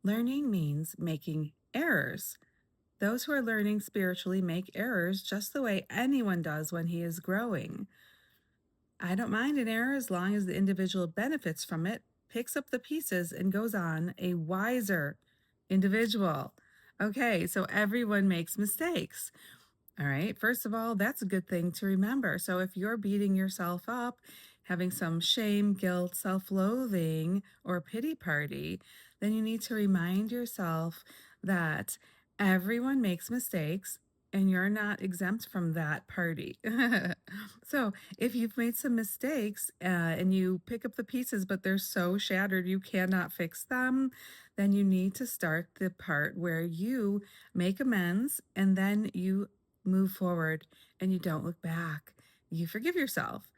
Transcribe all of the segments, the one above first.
Learning means making errors. Those who are learning spiritually make errors just the way anyone does when he is growing. I don't mind an error as long as the individual benefits from it, picks up the pieces, and goes on a wiser individual. Okay, so everyone makes mistakes. All right. First of all, that's a good thing to remember. So if you're beating yourself up, having some shame, guilt, self loathing, or pity party, then you need to remind yourself that everyone makes mistakes and you're not exempt from that party. So if you've made some mistakes and you pick up the pieces, but they're so shattered you cannot fix them, then you need to start the part where you make amends and then you move forward and you don't look back. You forgive yourself,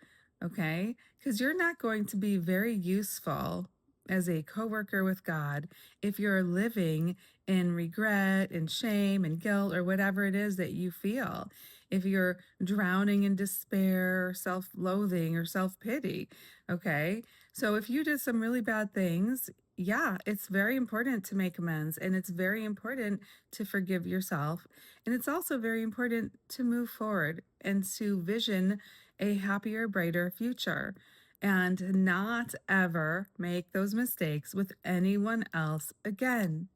okay? Because you're not going to be very useful as a coworker with God if you're living in regret and shame and guilt or whatever it is that you feel. If you're drowning in despair or self-loathing or self-pity, okay? So if you did some really bad things, yeah, it's very important to make amends and it's very important to forgive yourself. And it's also very important to move forward and to vision a happier, brighter future and not ever make those mistakes with anyone else again.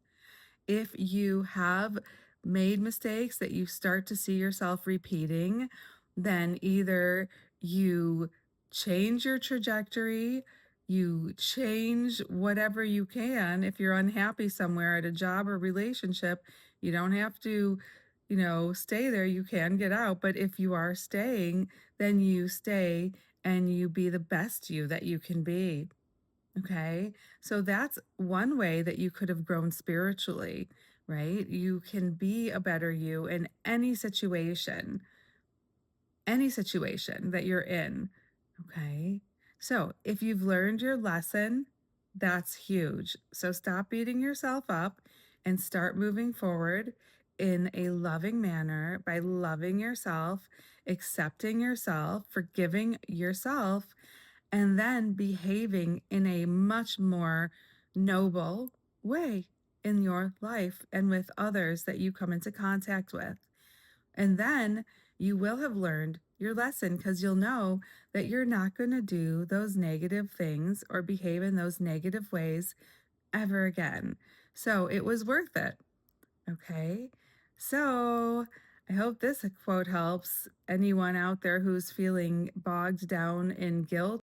If you have made mistakes that you start to see yourself repeating, then either you change your trajectory, you change whatever you can. If you're unhappy somewhere at a job or relationship, you don't have to, stay there. You can get out. But if you are staying, then you stay and you be the best you that you can be. Okay. So that's one way that you could have grown spiritually, right? You can be a better you in any situation that you're in. Okay. So if you've learned your lesson, that's huge. So stop beating yourself up and start moving forward in a loving manner by loving yourself, accepting yourself, forgiving yourself, and then behaving in a much more noble way in your life and with others that you come into contact with. And then you will have learned your lesson because you'll know that you're not going to do those negative things or behave in those negative ways ever again. So it was worth it. Okay. So I hope this quote helps anyone out there who's feeling bogged down in guilt